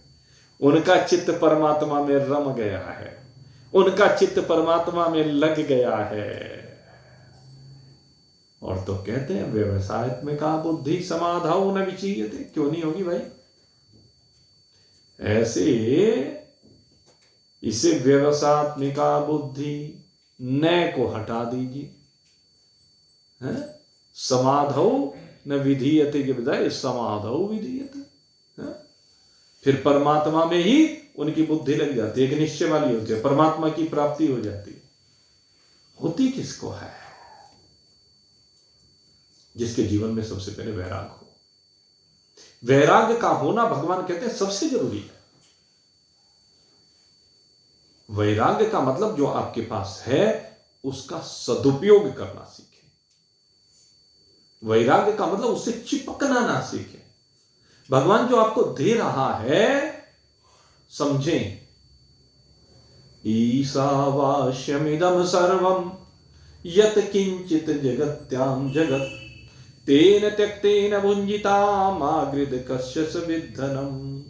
उनका चित्त परमात्मा में रम गया है, उनका चित्त परमात्मा में लग गया है। और तो कहते हैं व्यवसायत्मिका बुद्धि समाधाओ न विचीयते। क्यों नहीं होगी भाई? ऐसे इसे व्यवसायत्मिका बुद्धि न को हटा दीजिए। समाधौ न विधीयते के बजाय समाधौ विधीयते। फिर परमात्मा में ही उनकी बुद्धि लग जाती है, एक निश्चय वाली होती है, परमात्मा की प्राप्ति हो जाती है। होती किसको है? जिसके जीवन में सबसे पहले वैराग हो। वैराग्य का होना भगवान कहते हैं सबसे जरूरी है। वैराग्य का मतलब जो आपके पास है उसका सदुपयोग करना सीखें। वैराग्य का मतलब उससे चिपकना ना सीखें। भगवान जो आपको दे रहा है समझें। ईशावास्यमिदं सर्वं यत् किंचित जगत्यां जगत् तेन त्यक्तेन भुंजितामागृद कश्यस विद्धनम्।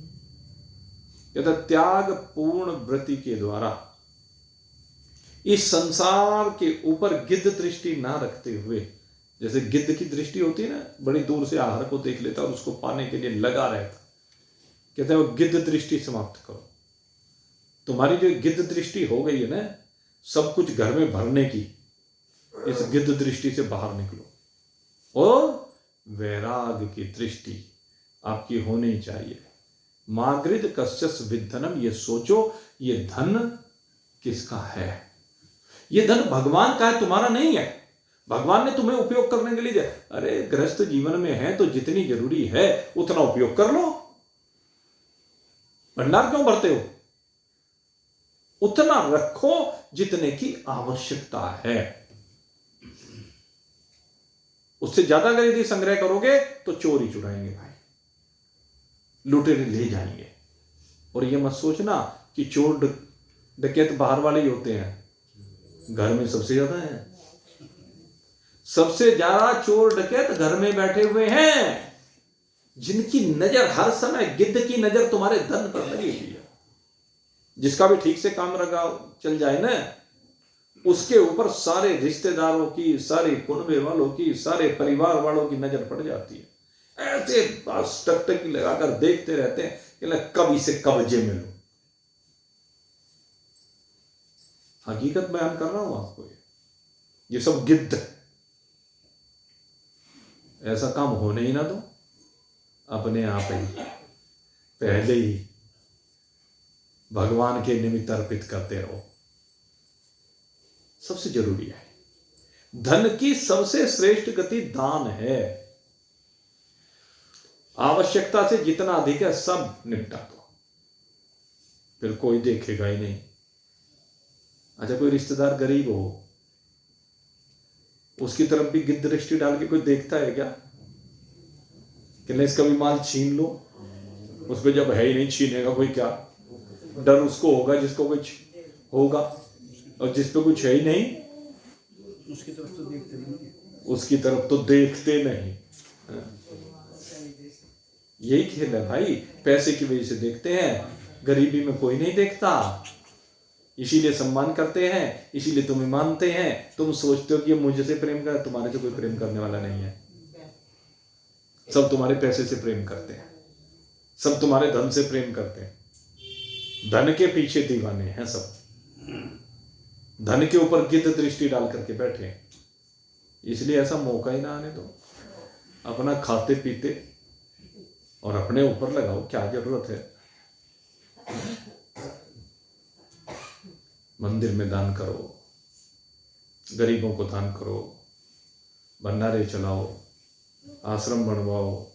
यथा त्याग पूर्ण वृत्ति के द्वारा इस संसार के ऊपर गिद्ध दृष्टि ना रखते हुए जैसे गिद्ध की दृष्टि होती है ना, बड़ी दूर से आहार को देख लेता और उसको पाने के लिए लगा रहता, कहते हैं वो गिद्ध दृष्टि समाप्त करो। तुम्हारी जो गिद्ध दृष्टि हो गई है ना, सब कुछ घर में भरने की, इस गिद्ध दृष्टि से बाहर निकलो और वैराग की दृष्टि आपकी होनी चाहिए। मागृद कश्यस विद्धनम, ये सोचो ये धन किसका है? ये धन भगवान का है, तुम्हारा नहीं है। भगवान ने तुम्हें उपयोग करने के लिए दिया। अरे गृहस्थ जीवन में है तो जितनी जरूरी है उतना उपयोग कर लो, भंडार क्यों भरते हो? उतना रखो जितने की आवश्यकता है। उससे ज्यादा अगर यदि संग्रह करोगे तो चोर ही चुराएंगे भाई, लुटेरे ले जाएंगे। और ये मत सोचना कि चोर डकैत बाहर वाले ही होते हैं, घर में सबसे ज्यादा है। सबसे ज्यादा चोर डकैत घर में बैठे हुए हैं, जिनकी नजर हर समय, गिद्ध की नजर तुम्हारे धन पर लगी हुई है। जिसका भी ठीक से काम रखा चल जाए ना, उसके ऊपर सारे रिश्तेदारों की, सारे कुनबे वालों की, सारे परिवार वालों की नजर पड़ जाती है। ऐसे बस टकटकी लगाकर देखते रहते हैं कि कब इसे कब्जे में लूं। हकीकत बयान कर रहा हूं आपको, ये सब गिद्ध है। ऐसा काम होने ही ना दो, अपने आप ही पहले ही भगवान के निमित्त अर्पित करते रहो। सबसे जरूरी है। धन की सबसे श्रेष्ठ गति दान है। आवश्यकता से जितना अधिक है सब निपटा दो, फिर कोई देखेगा ही नहीं। अच्छा, कोई रिश्तेदार गरीब हो, उसकी तरफ भी गिद्ध दृष्टि डाल के कोई देखता है क्या कि नहीं इसका भी माल छीन लो? उस पर जब है ही नहीं, छीनेगा कोई क्या? डर उसको होगा जिसको कुछ होगा, और जिस पे कुछ है ही नहीं उसकी तरफ तो देखते नहीं। यही खेल है भाई, पैसे की वजह से देखते हैं, गरीबी में कोई नहीं देखता। इसीलिए सम्मान करते हैं, इसीलिए तुम्हें मानते हैं। तुम सोचते हो कि मुझे से प्रेम कर, तुम्हारे से कोई प्रेम करने वाला नहीं है। सब तुम्हारे पैसे से प्रेम करते हैं, सब तुम्हारे धन से प्रेम करते हैं। धन के पीछे दीवाने हैं सब, धन के ऊपर गिद्ध दृष्टि डाल करके बैठे हैं। इसलिए ऐसा मौका ही ना आने दो। अपना खाते पीते और अपने ऊपर लगाओ, क्या जरूरत है? मंदिर में दान करो, गरीबों को दान करो, भंडारे चलाओ, आश्रम बनवाओ,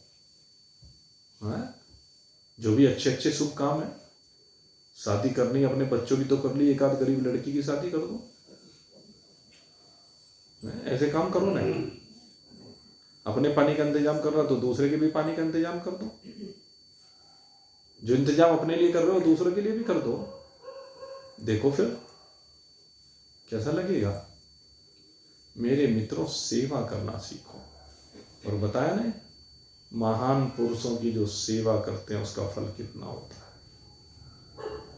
जो भी अच्छे अच्छे शुभ काम है। शादी करनी, अपने बच्चों की तो कर ली, एक आध गरीब लड़की की शादी कर दो। ऐसे काम करो ना। अपने पानी का इंतजाम कर रहा तो दूसरे के भी पानी का इंतजाम कर दो। जो इंतजाम अपने लिए कर रहे हो दूसरे के लिए भी कर दो। देखो फिर कैसा लगेगा। मेरे मित्रों, सेवा करना सीखो। और बताया ना, महान पुरुषों की जो सेवा करते हैं उसका फल कितना होता है।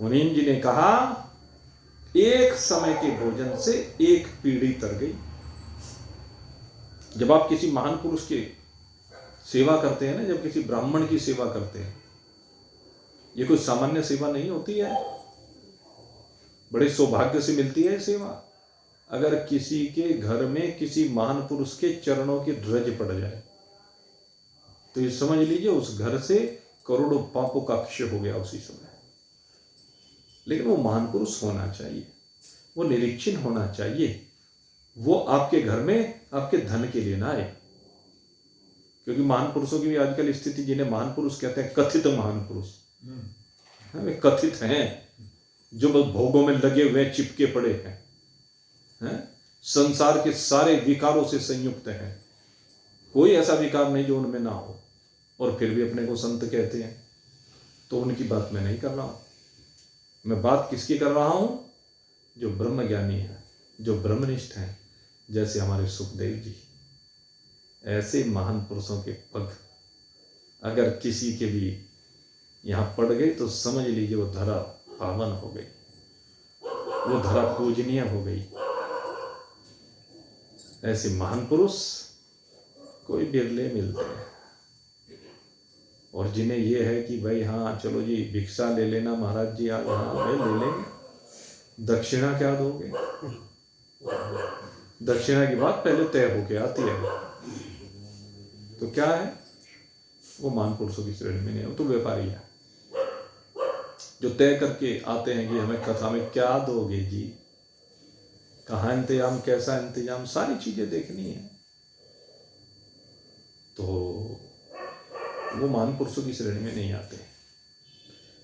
मुनीम जी ने कहा, एक समय के भोजन से एक पीढ़ी तर गई। जब आप किसी महान पुरुष की सेवा करते हैं ना, जब किसी ब्राह्मण की सेवा करते हैं, ये कोई सामान्य सेवा नहीं होती है, बड़े सौभाग्य से मिलती है सेवा। अगर किसी के घर में किसी महान पुरुष के चरणों की ध्वज पड़ जाए तो ये समझ लीजिए उस घर से करोड़ों पापों का क्षय हो गया उसी समय। लेकिन वो महान पुरुष होना चाहिए, वो निरीक्षण होना चाहिए, वो आपके घर में आपके धन के लिए ना आए। क्योंकि महान पुरुषों की भी आजकल स्थिति, जिन्हें महान पुरुष कहते हैं, कथित महान पुरुष, वे कथित हैं, जो बस भोगों में लगे हुए चिपके पड़े हैं, संसार के सारे विकारों से संयुक्त हैं, कोई ऐसा विकार नहीं जो उनमें ना हो, और फिर भी अपने को संत कहते हैं। तो उनकी बात मैं नहीं कर रहा हूं। मैं बात किसकी कर रहा हूं? जो ब्रह्म ज्ञानी है, जो ब्रह्मनिष्ठ हैं, जैसे हमारे सुखदेव जी। ऐसे महान पुरुषों के पग अगर किसी के भी यहां पड़ गए तो समझ लीजिए वो धरा पावन हो गई, वो धरा पूजनीय हो गई। ऐसे महान पुरुष कोई बिरले मिलते हैं। और जिन्हें ये है कि भाई हाँ चलो जी भिक्षा ले लेना महाराज जी आज, हाँ भाई ले लेंगे। दक्षिणा क्या दोगे? दक्षिणा की बात पहले तय होके आती है। तो क्या है वो महान पुरुषों की श्रेणी में नहीं है, वो तो व्यापारी है जो तय करके आते हैं कि हमें कथा में क्या दोगे जी, कहाँ इंतजाम, कैसा इंतजाम, सारी चीजें देखनी है। तो वो महान पुरुषों की श्रेणी में नहीं आते।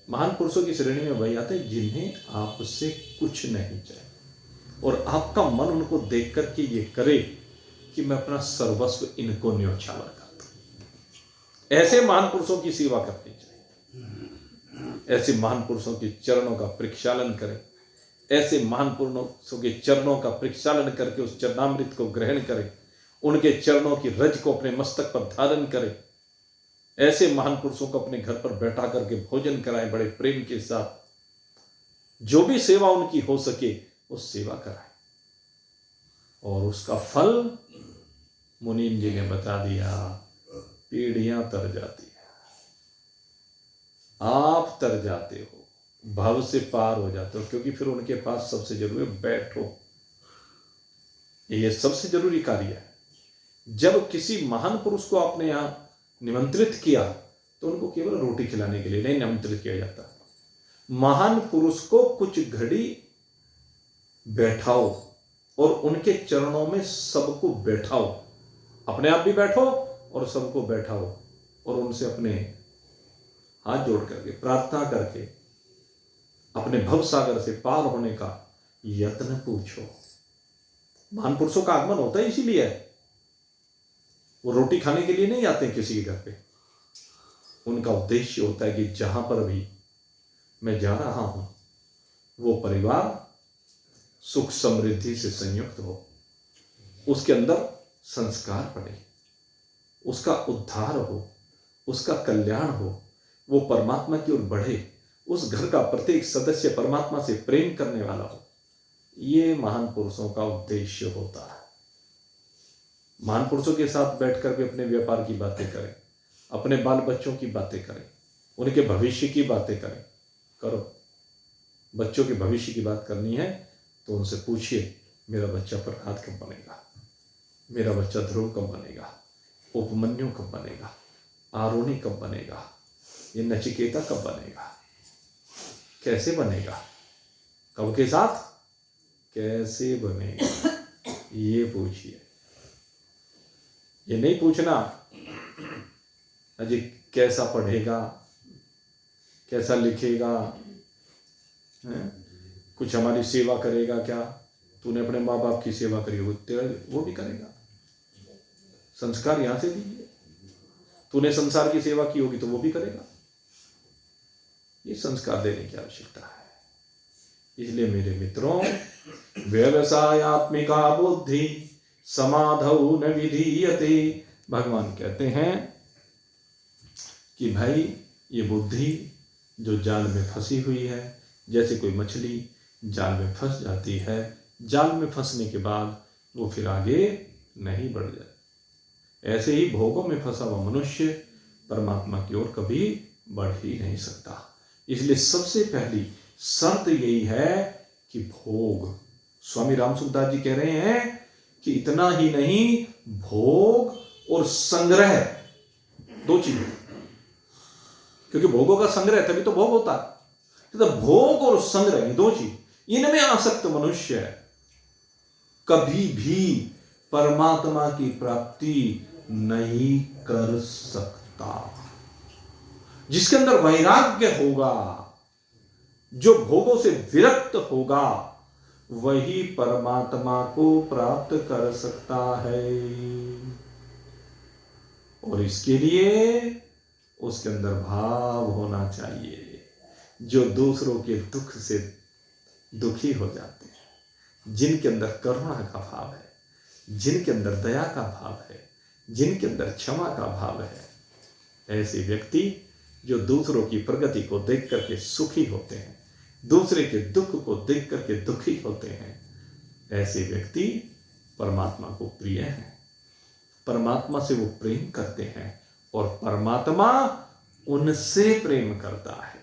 महान पुरुषों की श्रेणी में वही आते हैं जिन्हें आपसे कुछ नहीं चाहिए और आपका मन उनको देख करके ये करे कि मैं अपना सर्वस्व इनको न्योछावर करता हूं। ऐसे महान पुरुषों की सेवा करनी चाहिए। ऐसे महान पुरुषों के चरणों का प्रक्षालन करें। ऐसे महान पुरुषों के चरणों का प्रक्षालन करके उस चरणामृत को ग्रहण करें। उनके चरणों की रज को अपने मस्तक पर धारण करें। ऐसे महान पुरुषों को अपने घर पर बैठा करके भोजन कराएं बड़े प्रेम के साथ। जो भी सेवा उनकी हो सके वो सेवा कराएं और उसका फल मुनीम जी ने बता दिया, पीढ़ियां तर जाती है, आप तर जाते हो, भव से पार हो जाते हो। क्योंकि फिर उनके पास सबसे जरूरी बैठो, ये सबसे जरूरी कार्य है। जब किसी महान पुरुष को आपने यहां निमंत्रित किया तो उनको केवल रोटी खिलाने के लिए नहीं निमंत्रित किया जाता। महान पुरुष को कुछ घड़ी बैठाओ और उनके चरणों में सबको बैठाओ। अपने आप भी बैठो और सबको बैठाओ और उनसे अपने हाथ जोड़ करके प्रार्थना करके अपने भव सागर से पार होने का यत्न पूछो। महान पुरुषों का आगमन होता है इसीलिए है। वो रोटी खाने के लिए नहीं आते किसी के घर पे। उनका उद्देश्य होता है कि जहां पर भी मैं जा रहा हूं वो परिवार सुख समृद्धि से संयुक्त हो, उसके अंदर संस्कार पड़े, उसका उद्धार हो, उसका कल्याण हो, वो परमात्मा की ओर बढ़े, उस घर का प्रत्येक सदस्य परमात्मा से प्रेम करने वाला हो। ये महान पुरुषों का उद्देश्य होता है। महान पुरुषों के साथ बैठकर भी अपने व्यापार की बातें करें, अपने बाल बच्चों की बातें करें, उनके भविष्य की बातें करें। करो। बच्चों के भविष्य की बात करनी है तो उनसे पूछिए मेरा बच्चा प्रहलाद कब बनेगा, मेरा बच्चा ध्रुव कब बनेगा, उपमन्यु कब बनेगा, आरोणी कब बनेगा, ये नचिकेता कब बनेगा, कैसे बनेगा, कब के साथ कैसे बनेगा, ये पूछिए। ये नहीं पूछना अजी कैसा पढ़ेगा, कैसा लिखेगा, कुछ हमारी सेवा करेगा क्या, तूने अपने माँ बाप की सेवा करी हो तेरा वो भी करेगा। संस्कार यहां से दीजिए। तूने संसार की सेवा की होगी तो वो भी करेगा। ये संस्कार देने की आवश्यकता है। इसलिए मेरे मित्रों, व्यवसायात्मिका बुद्धि समाधौ न विधीयते। भगवान कहते हैं कि भाई ये बुद्धि जो जाल में फंसी हुई है, जैसे कोई मछली जाल में फंस जाती है, जाल में फंसने के बाद वो फिर आगे नहीं बढ़ जाए, ऐसे ही भोगों में फंसा हुआ मनुष्य परमात्मा की ओर कभी बढ़ ही नहीं सकता। इसलिए सबसे पहली शर्त यही है कि भोग, स्वामी रामसुखदास जी कह रहे हैं कि इतना ही नहीं, भोग और संग्रह, दो चीजें। क्योंकि भोगों का संग्रह तभी तो भोग होता है। तो भोग और संग्रह, दो चीज, इनमें आसक्त मनुष्य कभी भी परमात्मा की प्राप्ति नहीं कर सकता। जिसके अंदर वैराग्य होगा, जो भोगों से विरक्त होगा, वही परमात्मा को प्राप्त कर सकता है। और इसके लिए उसके अंदर भाव होना चाहिए। जो दूसरों के दुख से दुखी हो जाते हैं, जिनके अंदर करुणा का भाव है, जिनके अंदर दया का भाव है, जिनके अंदर क्षमा का भाव है, ऐसे व्यक्ति जो दूसरों की प्रगति को देख करके सुखी होते हैं, दूसरे के दुख को देख करके दुखी होते हैं, ऐसे व्यक्ति परमात्मा को प्रिय हैं। परमात्मा से वो प्रेम करते हैं और परमात्मा उनसे प्रेम करता है।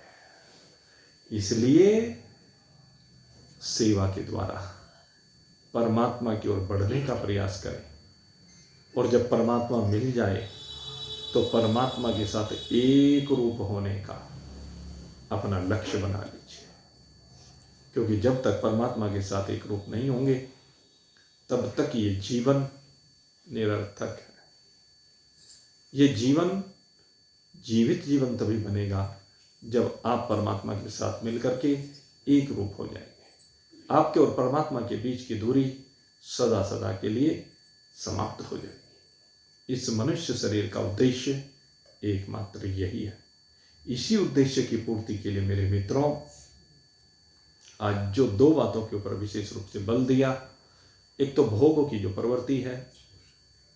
इसलिए सेवा के द्वारा परमात्मा की ओर बढ़ने का प्रयास करें, और जब परमात्मा मिल जाए तो परमात्मा के साथ एक रूप होने का अपना लक्ष्य बना लीजिए, क्योंकि जब तक परमात्मा के साथ एक रूप नहीं होंगे तब तक ये जीवन निरर्थक है। ये जीवन जीवित जीवन तभी बनेगा जब आप परमात्मा के साथ मिलकर के एक रूप हो जाएंगे। आपके और परमात्मा के बीच की दूरी सदा सदा के लिए समाप्त हो जाएगी। इस मनुष्य शरीर का उद्देश्य एकमात्र यही है। इसी उद्देश्य की पूर्ति के लिए मेरे मित्रों, आज जो दो बातों के ऊपर विशेष रूप से बल दिया, एक तो भोगों की जो प्रवृत्ति है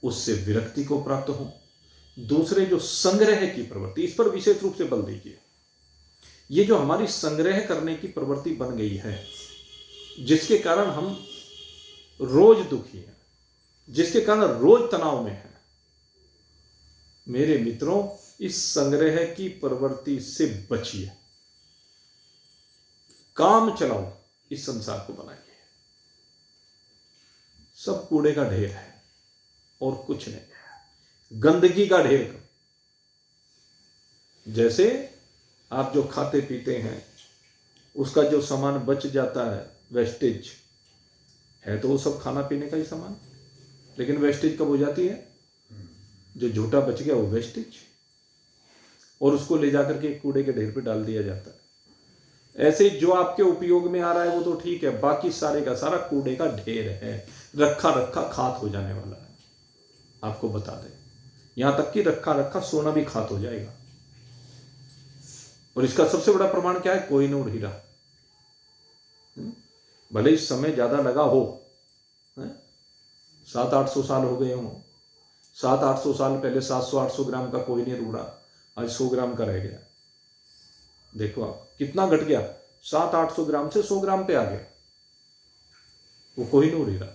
उससे विरक्ति को प्राप्त हो, दूसरे जो संग्रह की प्रवृत्ति, इस पर विशेष रूप से बल दीजिए। ये जो हमारी संग्रह करने की प्रवृत्ति बन गई है, जिसके कारण हम रोज दुखी हैं, जिसके कारण रोज तनाव में हैं, मेरे मित्रों, इस संग्रह की प्रवृत्ति से बचिए। काम चलाओ, इस संसार को बनाइए। सब कूड़े का ढेर है और कुछ नहीं है, गंदगी का ढेर। जैसे आप जो खाते पीते हैं उसका जो सामान बच जाता है, वेस्टेज है, तो वो सब खाना पीने का ही सामान, लेकिन वेस्टेज कब हो जाती है? जो झूठा बच गया वो वेस्टेज, और उसको ले जाकर के कूड़े के ढेर पे डाल दिया जाता है। ऐसे जो आपके उपयोग में आ रहा है वो तो ठीक है, बाकी सारे का सारा कूड़े का ढेर है, रखा रखा खात हो जाने वाला है। आपको बता दें, यहां तक कि रखा रखा सोना भी खात हो जाएगा। और इसका सबसे बड़ा प्रमाण क्या है? कोहिनूर हीरा। भले इस समय ज्यादा लगा हो, 700-800 साल हो गए हों, 700-800 साल पहले 700-800 ग्राम का कोहिनूर उड़ा, आज 100 ग्राम का रह गया। देखो आप कितना घट गया, 700-800 ग्राम से 100 ग्राम पे आ गया वो कोहिनूर हीरा।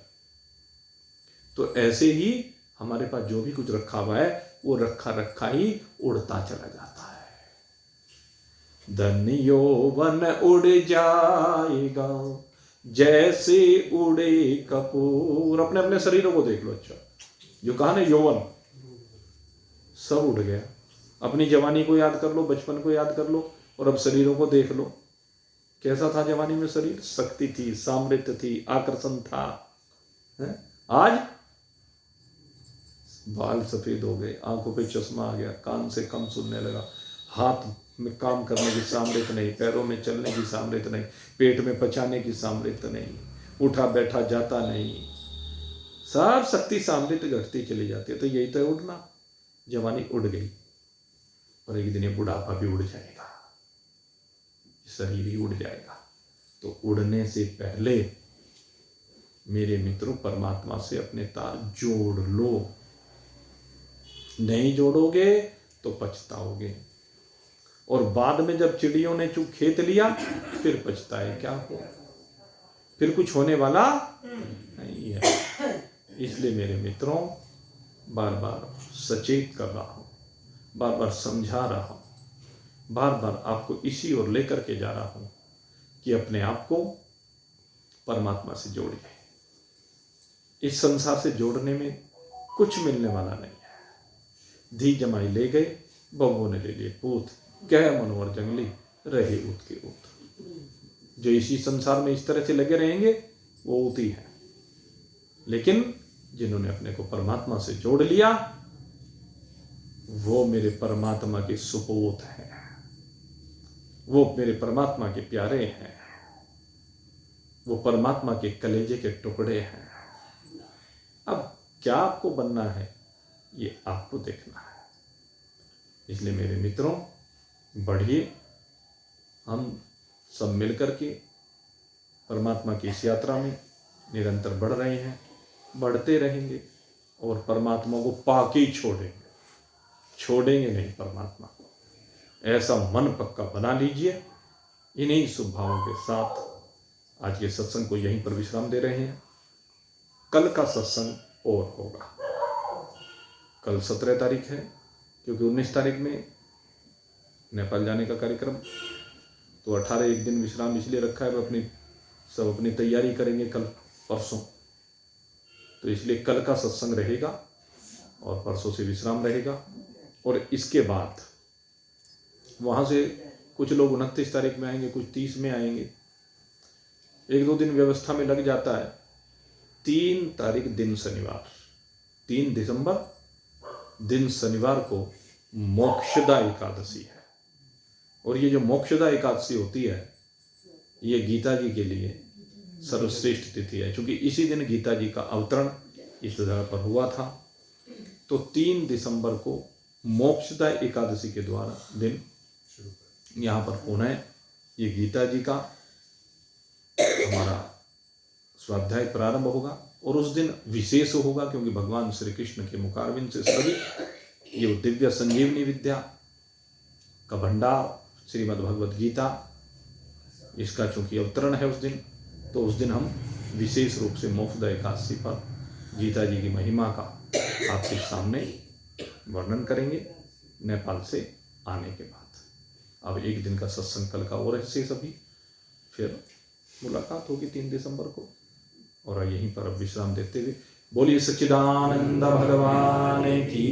तो ऐसे ही हमारे पास जो भी कुछ रखा हुआ है वो रखा रखा ही उड़ता चला जाता है। धन यौवन उड़ जाएगा जैसे उड़े कपूर। अपने अपने शरीरों को देख लो। अच्छा, जो कहा ना यौवन, सब उड़ गया। अपनी जवानी को याद कर लो, बचपन को याद कर लो, और अब शरीरों को देख लो। कैसा था जवानी में शरीर? शक्ति थी, सामर्थ्य थी, आकर्षण था। आज बाल सफेद हो गए, आंखों पे चश्मा आ गया, कान से कम सुनने लगा, हाथ में काम करने की सामर्थ्य नहीं, पैरों में चलने की सामर्थ्य नहीं, पेट में पचाने की सामर्थ्य नहीं, उठा बैठा जाता नहीं, सब शक्ति सामर्थ्य घटती चली जाती है। तो यही तो उड़ना, जवानी उड़ गई, और एक दिन ये बुढ़ापा भी उड़ जाएगा, शरीर ही उड़ जाएगा। तो उड़ने से पहले मेरे मित्रों, परमात्मा से अपने तार जोड़ लो। नहीं जोड़ोगे तो पछताओगे, और बाद में जब चिड़ियों ने चुप खेत लिया फिर पछताए क्या हो, फिर कुछ होने वाला नहीं है। इसलिए मेरे मित्रों, बार बार सचेत कर रहा हूं, बार बार समझा रहा हूं, बार बार आपको इसी ओर लेकर के जा रहा हूं कि अपने आप को परमात्मा से जोड़िए। इस संसार से जोड़ने में कुछ मिलने वाला नहीं है। धी जमाई ले गए, बबू ने ले लिए पूत, कह मनोहर जंगली रहे ऊत के ऊत। जो इसी संसार में इस तरह से लगे रहेंगे वो ऊती है, लेकिन जिन्होंने अपने को परमात्मा से जोड़ लिया वो मेरे परमात्मा के सुपूत हैं, वो मेरे परमात्मा के प्यारे हैं, वो परमात्मा के कलेजे के टुकड़े हैं। अब क्या आपको बनना है ये आपको देखना है। इसलिए मेरे मित्रों, बढ़िए, हम सब मिलकर के परमात्मा की इस यात्रा में निरंतर बढ़ रहे हैं, बढ़ते रहेंगे, और परमात्मा को पाके ही छोड़ेंगे नहीं परमात्मा को। ऐसा मन पक्का बना लीजिए। इन्हीं शुभ भावों के साथ आज के सत्संग को यहीं पर विश्राम दे रहे हैं। कल का सत्संग और होगा। कल 17 तारीख है, क्योंकि 19 तारीख में नेपाल जाने का कार्यक्रम, तो 18 एक दिन विश्राम इसलिए रखा है, सब अपनी तैयारी करेंगे कल परसों, तो इसलिए कल का सत्संग रहेगा और परसों से विश्राम रहेगा। और इसके बाद वहाँ से कुछ लोग 29 तारीख में आएंगे, कुछ 30 में आएंगे, 1-2 दिन व्यवस्था में लग जाता है। 3 तारीख दिन शनिवार, 3 दिसंबर दिन शनिवार को मोक्षदा एकादशी है। और ये जो मोक्षदा एकादशी होती है, ये गीता जी के लिए सर्वश्रेष्ठ तिथि है, क्योंकि इसी दिन गीता जी का अवतरण इस जगह पर हुआ था। तो 3 दिसंबर को मोक्षदा एकादशी के द्वारा दिन यहाँ पर पुनः ये गीता जी का हमारा स्वाध्याय प्रारंभ होगा। और उस दिन विशेष होगा, क्योंकि भगवान श्री कृष्ण के मुखारविंद से सभी ये दिव्य संजीवनी विद्या का भंडार श्रीमद् भगवद गीता, इसका चूंकि अवतरण है उस दिन, तो उस दिन हम विशेष रूप से मोक्षदा एकादशी पर गीता जी की महिमा का आपके सामने वर्णन करेंगे नेपाल से आने के बाद। अब एक दिन का सत्संग कल का और ऐसे सभी, फिर मुलाकात होगी 3 दिसंबर को। और यहीं पर अब विश्राम देते हुए बोलिए सच्चिदानंद भगवान की।